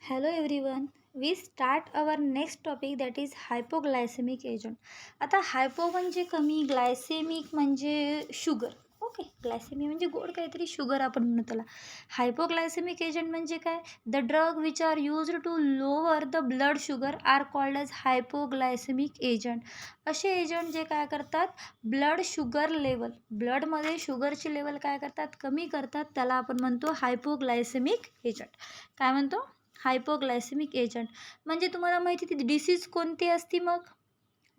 Hello everyone. We start our next topic that is hypoglycemic agent. आता हायपो म्हणजे कमी, glycaemic म्हणजे शुगर. ओके, ग्लायसेमिक म्हणजे गोड काहीतरी, शुगर आपण म्हणू त्याला. हायपोग्लायसेमिक एजंट म्हणजे काय? The drug which are used to lower the blood sugar are called as hypoglycaemic agent. असे एजंट जे काय करतात, ब्लड शुगर लेवल, ब्लडमध्ये शुगरची लेवल काय करतात, कमी करतात, त्याला आपण म्हणतो हायपोग्लायसेमिक एजंट. काय म्हणतो? हायपोग्लायसेमिक एजंट. म्हणजे तुम्हाला माहिती ती डिसीज कोणती असती मग?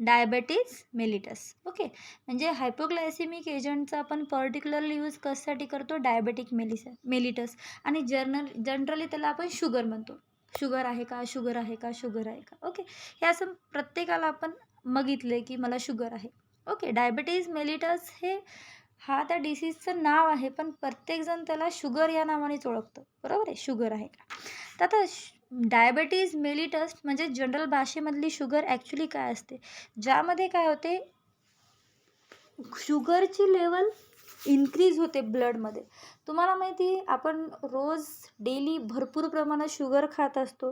Diabetes mellitus. ओके, म्हणजे हायपोग्लायसेमिक एजंटचा आपण पर्टिक्युलरली यूज कशासाठी करतो? Diabetic mellitus. आणि जनरली त्याला आपण शुगर म्हणतो. शुगर आहे का, शुगर आहे का, शुगर आहे का. ओके, हे असं प्रत्येकाला आपण बघितले की मला शुगर आहे. ओके, डायबेटीज मेलिटस हा त्या डिसीजचं नाव आहे, पण प्रत्येकजण त्याला शुगर या नावानेच ओळखतं. बरोबर आहे, शुगर आहे का. तर आता डायबेटीज मेलिटस म्हणजे जनरल भाषेमधली शुगर ॲक्च्युली काय असते, ज्यामध्ये काय होते, शुगरची लेवल इन्क्रीज होते ब्लडमध्ये. तुम्हाला माहिती आहे, आपण रोज डेली भरपूर प्रमाणात शुगर खात असतो,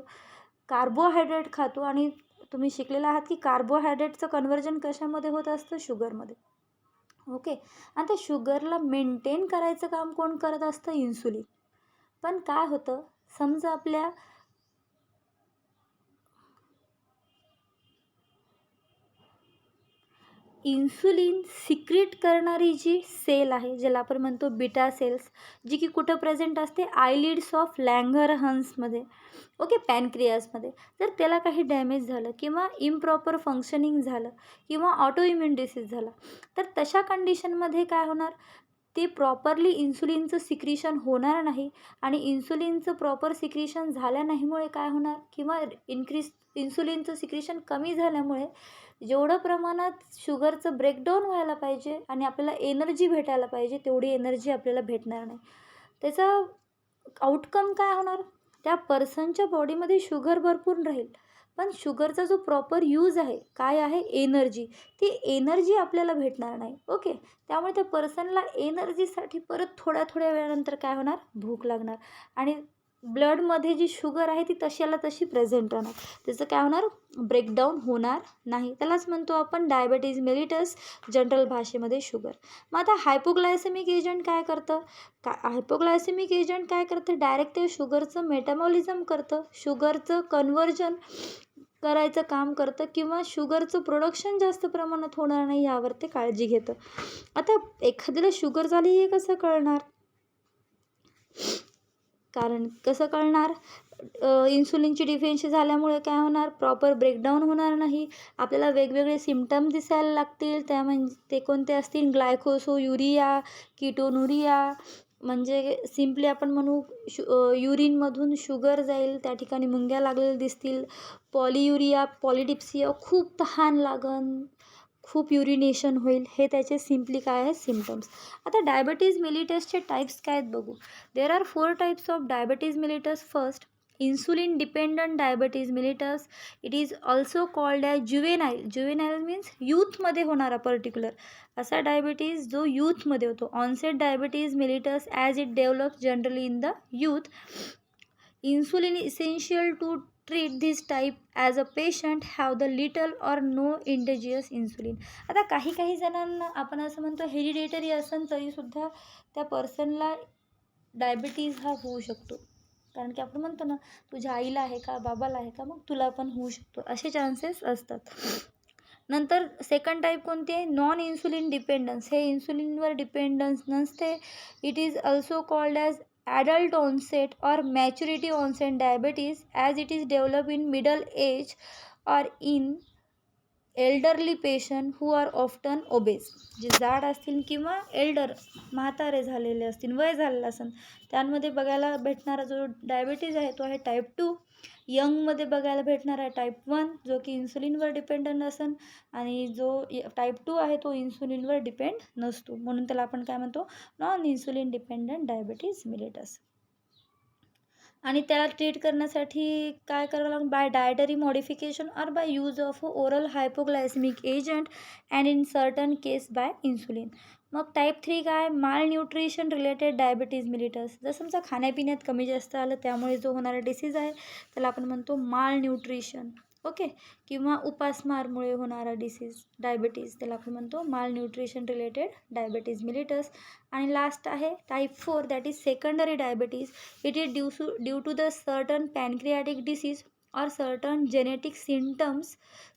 कार्बोहायड्रेट खातो, आणि तुम्ही शिकलेला आहात की कार्बोहायड्रेटचं कन्व्हर्जन कशामध्ये होत असतं? शुगरमध्ये. ओके, आणि त्या शुगरला मेंटेन करायचं काम कोण करत असतं? इन्सुलिन. पण काय होतं, समजा आपल्या इन्सुलिन सिक्रीट करणारी जी सेल आहे, ज्याला आपण म्हणतो बीटा सेल्स, जी की कुठं प्रेझेंट असते? आयलिड्स ऑफ लँगरहन्समध्ये. ओके, पॅनक्रियासमध्ये. जर त्याला काही डॅमेज झालं किंवा इम्प्रॉपर फंक्शनिंग झालं किंवा ऑटो इम्युन डिसीज झाला, तर तशा कंडिशनमध्ये काय होणार? ते प्रॉपरली इन्सुलिनचं सिक्रिशन होणार नाही, आणि इन्सुलिनचं प्रॉपर सिक्रिशन झाल्या नाहीमुळे काय होणार, किंवा इन्सुलिनचं सिक्रिशन कमी झाल्यामुळे जेवढं प्रमाणात शुगरचं ब्रेकडाऊन व्हायला पाहिजे आणि आपल्याला एनर्जी भेटायला पाहिजे, तेवढी एनर्जी आपल्याला भेटणार नाही. त्याचा आउटकम काय होणार? त्या पर्सनच्या बॉडीमध्ये शुगर भरपूर राहील, पण शुगरचा जो प्रॉपर यूज आहे, काय आहे? एनर्जी. ती एनर्जी आपल्याला भेटणार नाही. ओके, त्यामुळे त्या पर्सनला एनर्जीसाठी परत थोड्या थोड्या वेळानंतर काय होणार? भूक लागणार, आणि ब्लडमध्ये जी शुगर आहे ती तशाला तशी प्रेझेंट राहणार. त्याचं काय होणार? ब्रेकडाऊन होणार नाही. त्यालाच म्हणतो आपण डायबेटीज मेलिटस, जनरल भाषेमध्ये शुगर. मग आता हायपोग्लायसेमिक एजंट काय करतं? हायपोग्लायसेमिक एजंट काय करतं? डायरेक्ट ते शुगरचं मेटाबॉलिझम करतं, शुगरचं कन्व्हर्जन करायचं काम करतं, किंवा शुगरचं प्रोडक्शन जास्त प्रमाणात होणार नाही यावर ते काळजी घेतं. आता एखाद्याला शुगर झाली हे कसं कळणार? कारण कसं कळणार? इन्सुलिनची डिफिशियन्सी झाल्यामुळे काय होणार? प्रॉपर ब्रेकडाऊन होणार नाही, आपल्याला वेगवेगळे सिम्पटम्स दिसायला लागतील. त्या म्हणजे ते कोणते असतील? ग्लायकोसोयुरिया, किटोनुरिया, म्हणजे सिम्पली आपण म्हणू युरिनमधून शुगर जाईल, त्या ठिकाणी मुंग्या लागलेल्या दिसतील. पॉलियुरिया, पॉलिडिप्सिया, खूप तहान लागन, खूप युरिनेशन होईल. हे त्याचे सिम्पली काय आहे? सिम्पटम्स. आता डायबेटीज मेलिटसचे टाईप्स काय आहेत बघू. There are 4 types of diabetes mellitus. First, insulin dependent diabetes mellitus. It is also called as juvenile. Juvenile means यूथमध्ये होणारा पर्टिक्युलर असा डायबिटीज जो यूथमध्ये होतो. Onset diabetes mellitus as it develops generally in the youth. Insulin essential to treat this type as a patient have the little or no indigenous insulin. आता काही काही जणांना आपण असं म्हणतो हेरिडेटरी असेल तरीसुद्धा त्या पर्सनला डायबिटीज हा होऊ शकतो. कारण की आपण म्हणतो ना, तुझ्या आईला आहे का, बाबाला आहे का, मग तुला पण होऊ शकतो, असे चान्सेस असतात. नंतर सेकंड टाईप कोणती आहे? Non insulin dependence. हे इन्सुलिनवर डिपेंडन्स नसते. It is also called as adult onset or maturity onset diabetes as it is developed in middle age or in elderly patient who are often obese. जे जाड असतील किंवा Elder म्हातारे झालेले असतील, वय झालेलं असेल, त्यांमध्ये बघायला भेटणारा जो डायबिटीज आहे तो आहे टाईप 2. यंगमध्ये बघायला भेटणार आहे टाईप 1, जो की इन्सुलिनवर डिपेंडंट असेल, आणि जो टाईप 2 आहे तो इन्सुलिनवर डिपेंड नसतो, म्हणून त्याला आपण काय म्हणतो? Non insulin dependent diabetes mellitus. आणि त्याला ट्रीट करण्यासाठी काय करावं लागेल, by dietary modification or by use of oral hypoglycaemic agent and in certain case by insulin. मग टाईप 3 काय, माल न्यूट्रिशन रिलेटेड डायबिटीज मिलिटस. जर समजा खाण्यापिण्यात कमी जास्त आलं त्यामुळे जो होणारा डिसीज आहे त्याला आपण म्हणतो माल न्यूट्रिशन. ओके, किंवा उपासमारमुळे होणारा डिसीज डायबिटीज त्याला आपण म्हणतो माल न्यूट्रिशन रिलेटेड डायबिटीज मिलिटस. आणि लास्ट आहे type 4 that is secondary diabetes. It is due to the certain pancreatic disease or certain genetic symptoms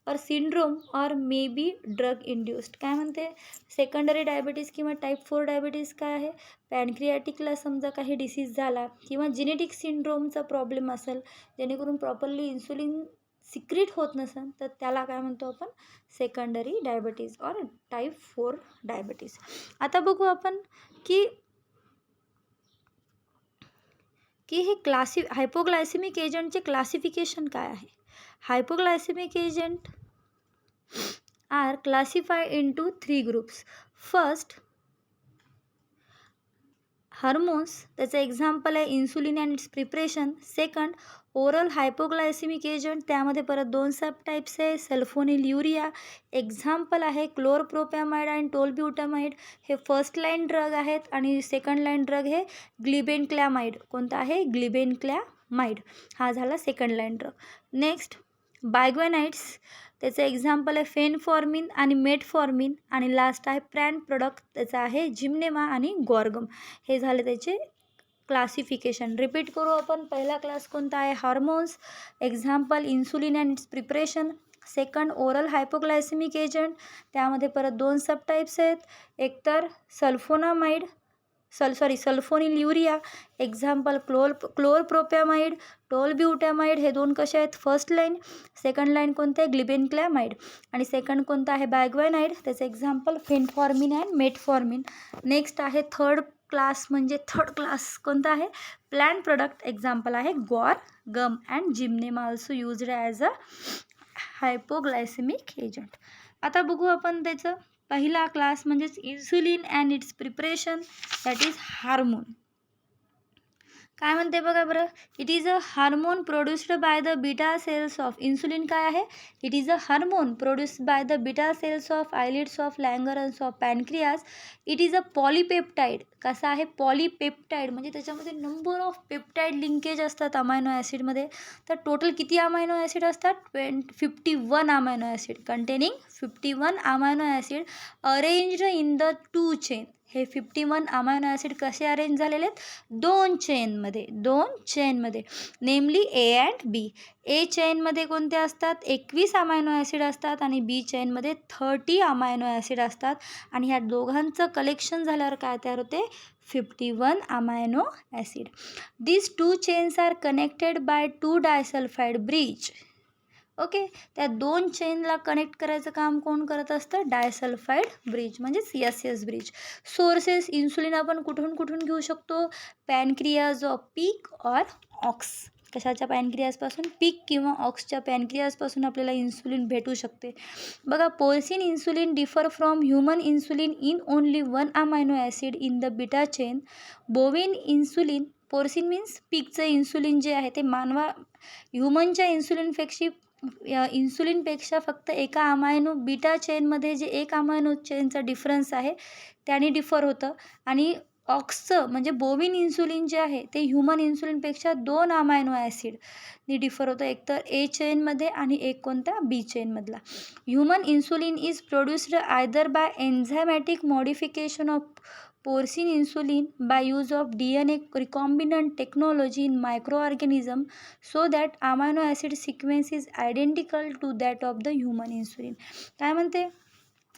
or syndrome or may be drug induced. काय म्हणते, सेकंडरी डायबिटीज किंवा type 4 diabetes काय आहे, पॅनक्रियाटिकला समजा काही disease झाला किंवा जेनेटिक सिंड्रोमचा प्रॉब्लेम असेल जेणेकरून प्रॉपरली इन्सुलिन सिक्रीट होत नसेल तर त्याला काय म्हणतो आपण, सेकंडरी डायबिटीज और टाईप 4 डायबिटीज. आता बघू आपण की हे हायपोग्लायसेमिक एजंटचे क्लासिफिकेशन काय आहे. Hypoglycaemic agent are classified into 3 groups. First, hormones, त्याचं एक्झाम्पल आहे insulin and its preparation. Second, oral hypoglycaemic agent, त्यामध्ये परत 2 सब टाईप्स आहे, सल्फोनिल्युरिया. एक्झाम्पल आहे क्लोरप्रोपॅमाइड आणि टोलब्युटामाइड. हे फर्स्ट लाईन ड्रग आहेत आणि सेकंड लाईन ड्रग हे ग्लिबेनक्लॅमाइड. कोणता आहे, ग्लिबेनक्लॅमाइड. हा झाला सेकंड लाईन ड्रग. नेक्स्ट, बायग्वेनाइड्स, त्याचं एक्झाम्पल आहे फेनफॉर्मिन आणि मेटफॉर्मिन. आणि लास्ट आहे प्रॅन प्रोडक्ट, त्याचा आहे जिम्नेमा आणि गॉर्गम. हे झाले त्याचे क्लासिफिकेशन. रिपीट करू आपण. पहिला क्लास कोणता आहे, hormones. Example insulin and its preparation. Second, oral hypoglycaemic agent, त्यामध्ये परत 2 सब टाईप्स आहेत, एकतर सल्फोनिल्युरिया. एक्झाम्पल क्लोरप्रोपॅमाइड, टोलब्युटामाइड. हे 2 कसे आहेत, फर्स्ट लाईन. सेकंड लाईन कोणते आहे, ग्लिबेनक्लॅमाइड. आणि सेकंड कोणता आहे, बायग्वेनाइड. त्याचं example phenformin and metformin. Next आहे थर्ड क्लास, म्हणजे थर्ड क्लास कोणता आहे, प्लॅन प्रोडक्ट. एक्झाम्पल आहे गॉर्गम and gymnema also used as a hypoglycemic agent. आता बघू आपण त्याचं पहिला क्लास म्हणजेच insulin and its preparation, that is hormone. काय म्हणते बघा बरं, it is a hormone produced by the beta cells of. Insulin काय आहे, it is a hormone produced by the beta cells of islets of Langerhans of pancreas. It is a polypeptide. कसा आहे, polypeptide म्हणजे त्याच्यामध्ये number of peptide linkage असतात amino ॲसिडमध्ये. तर total किती अमायनो ॲसिड असतात, 51 amino acid, containing 51 amino acid arranged in the 2 chain. हे 51 अमायनो ॲसिड कसे अरेंज झालेले आहेत, 2 चेनमध्ये, नेमली ए अँड बी. ए चेनमध्ये कोणते असतात, 21 अमायनो ॲसिड असतात आणि बी चेनमध्ये 30 अमायनो ॲसिड असतात. आणि ह्या दोघांचं कलेक्शन झाल्यावर काय तयार होते, 51 amino acid. These 2 chains are connected by 2 disulfide bridge. Okay, त्या 2 चेनला कनेक्ट करायचं काम कोण करत असतं, डायसल्फाईड ब्रिज म्हणजेच SS ब्रिज. सोर्सेस इन्सुलिन आपण कुठून घेऊ शकतो, pancreas of pig or ox. कशाच्या पॅनक्रियाजपासून, पीक किंवा ऑक्सच्या पॅनक्रियाजपासून आपल्याला इन्सुलिन भेटू शकते. बघा, porcine insulin differ from human insulin in only 1 amino acid in the beta chain. Bovine insulin, porcine means पीकचं इन्सुलिन जे आहे ते ह्युमनच्या इन्सुलिनपेक्षा फक्त एका अमायनो बीटा चेनमध्ये जे 1 अमायनो चेनचा डिफरन्स आहे त्याने डिफर होतं. आणि ऑक्सचं म्हणजे बोविन इन्सुलिन जे आहे ते ह्युमन इन्सुलिनपेक्षा 2 अमायनो ॲसिडनी डिफर होतं, एकतर ए चेनमध्ये आणि एक कोणत्या, बी चेनमधला. Human insulin is produced either by enzymatic modification of porcine insulin by use of DNA recombinant technology in microorganism so that amino acid sequence is identical to that of the human insulin. काय म्हणते,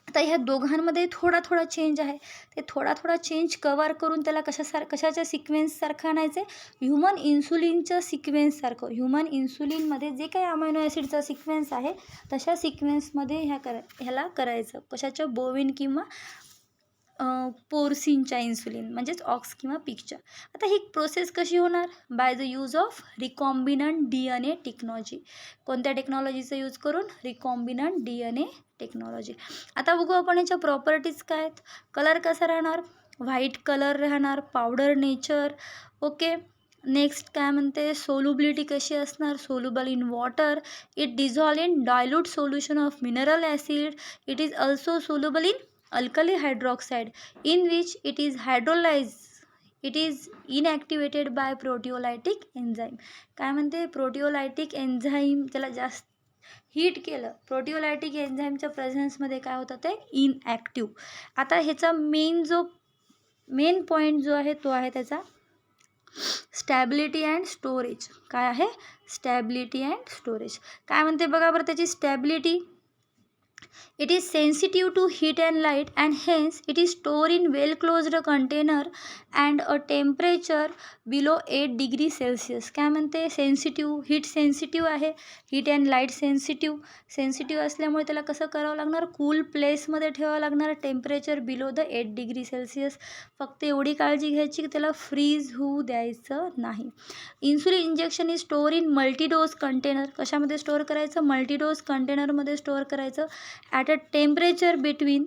आता ह्या दोघांमध्ये थोडा change आहे, ते थोडा change cover करून त्याला कशाच्या सिक्वेन्ससारखं आणायचं आहे, ह्युमन इन्सुलिनच्या सिक्वेन्ससारखं. ह्युमन इन्सुलिनमध्ये जे काही अमायनो ॲसिडचा सिक्वेन्स आहे तशा सिक्वेन्समध्ये ह्याला करायचं, कशाच्या, बोविन किंवा पोर्सिनच्या इन्सुलिन म्हणजेच ऑक्स किंवा पीकच्या. आता ही प्रोसेस कशी होणार, by the use of recombinant DNA technology. कोणत्या टेक्नॉलॉजीचा यूज करून, रिकॉम्बिनंट DNA टेक्नॉलॉजी. आता बघू आपण याच्या प्रॉपर्टीज काय आहेत. कलर कसा राहणार, व्हाईट कलर राहणार, पावडर नेचर. ओके, नेक्स्ट काय म्हणते, सोल्युबिलिटी कशी असणार, soluble in water, it dissolve in dilute solution of mineral acid, it is also soluble in alkali hydroxide in which it is hydrolyse, it is inactivated by proteolytic enzyme. काय म्हणते, प्रोटिओलायटिक enzyme त्याला जास्त heat केलं, प्रोटिओलायटिक एन्झाईमच्या प्रेझेन्समध्ये काय होतं ते inactive. आता ह्याचा मेन पॉईंट जो आहे तो आहे त्याचा स्टॅबिलिटी अँड स्टोरेज. काय आहे, स्टॅबिलिटी अँड स्टोरेज. काय म्हणते बघा बरं त्याची stability, it is sensitive to heat and light and hence it is store in well closed container and a temperature below 8 degree Celsius. काय म्हणते, सेन्सिटिव्ह, हीट सेन्सिटिव्ह आहे, हीट अँड लाईट सेन्सिटिव्ह असल्यामुळे त्याला कसं करावं लागणार, कूल प्लेसमध्ये ठेवावं लागणार, temperature below the 8 degree Celsius. फक्त एवढी काळजी घ्यायची की त्याला फ्रीज होऊ द्यायचं नाही. Insulin injection is store in multidose container. कशामध्ये स्टोअर करायचं, मल्टीडोज कंटेनरमध्ये स्टोअर करायचं at a temperature between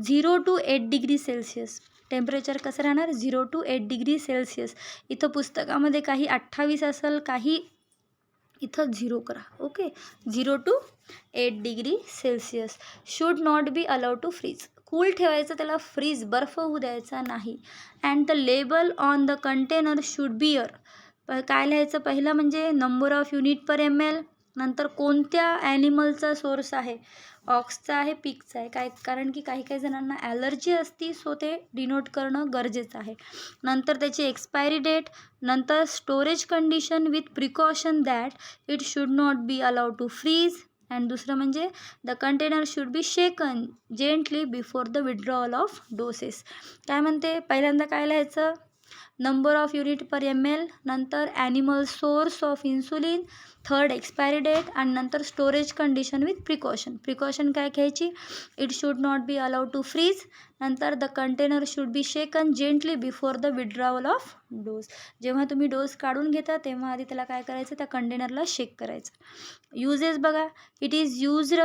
0 to 8 degree Celsius. Temperature कसं राहणार, 0 to 8 डिग्री सेल्सिअस. इथं पुस्तकामध्ये काही 28 असेल, काही इथं 0 करा. Okay, 0 to 8 degree Celsius. Should not be allowed to freeze. Cool ठेवायचं, त्याला फ्रीज बर्फ होऊ द्यायचा नाही. And the label on the container should bear. काय लिहायचं, पहिलं म्हणजे number of unit per ml, नंतर कोणत्या ॲनिमलचा सोर्स आहे, ऑक्सचा आहे, पिगचा आहे. काय, कारण की काही जणांना ॲलर्जी असती, सो ते डिनोट करणं गरजेचं आहे. नंतर त्याची एक्सपायरी डेट, नंतर storage condition with precaution that it should not be allowed to freeze. And दुसरं म्हणजे the container should be shaken gently before the withdrawal of doses. काय म्हणते, पहिल्यांदा काय लिहायचं, number of unit per ml, नंतर animal source of insulin, third expiry date आणि नंतर स्टोरेज कंडिशन विथ प्रिकॉशन काय घ्यायची, it should not be allowed to freeze, नंतर the container should be shaken gently before the withdrawal of dose. जेव्हा तुम्ही dose काढून घेता तेव्हा आधी त्याला काय करायचं, त्या कंटेनरला शेक करायचं. युजेस बघा, it is used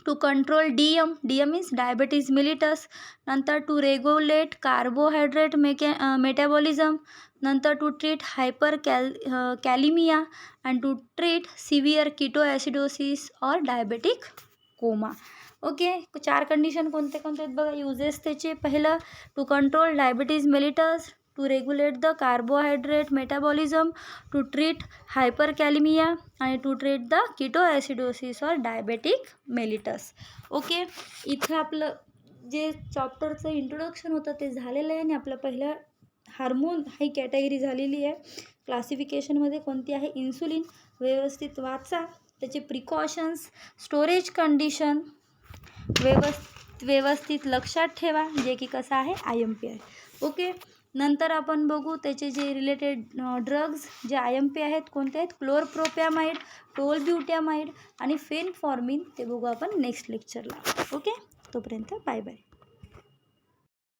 to control DM is diabetes mellitus, नंतर टू रेग्युलेट कार्बोहायड्रेट मेटाबॉलिझम, नंतर to treat hyperkalaemia and to treat severe ketoacidosis और डायबेटिक कोमा. ओके, 4 कंडिशन कोणते आहेत बघा युजेस त्याचे. पहिलं, to control diabetes mellitus, to regulate the carbohydrate metabolism, to treat hyperkalaemia आणि to treat the ketoacidosis और diabetic mellitus. Okay, इथं आपलं जे चॅप्टरचं इंट्रोडक्शन होतं ते झालेलं आहे आणि आपलं पहिलं हार्मोन ही कॅटेगरी झालेली आहे. क्लासिफिकेशनमध्ये कोणती आहे, इन्सुलिन. व्यवस्थित वाचा, त्याचे प्रिकॉशन्स, स्टोरेज कंडिशन व्यवस्थित लक्षात ठेवा, जे की कसं आहे IMP आहे. ओके, नंतर आपण बघू त्याचे जे रिलेटेड ड्रग्ज जे IMP आहेत कोणते आहेत, क्लोरप्रोपॅमाइड, टोलब्युटॅमाइड आणि फेनफॉर्मिन. ते बघू आपण नेक्स्ट लेक्चरला. ओके, तोपर्यंत बाय बाय.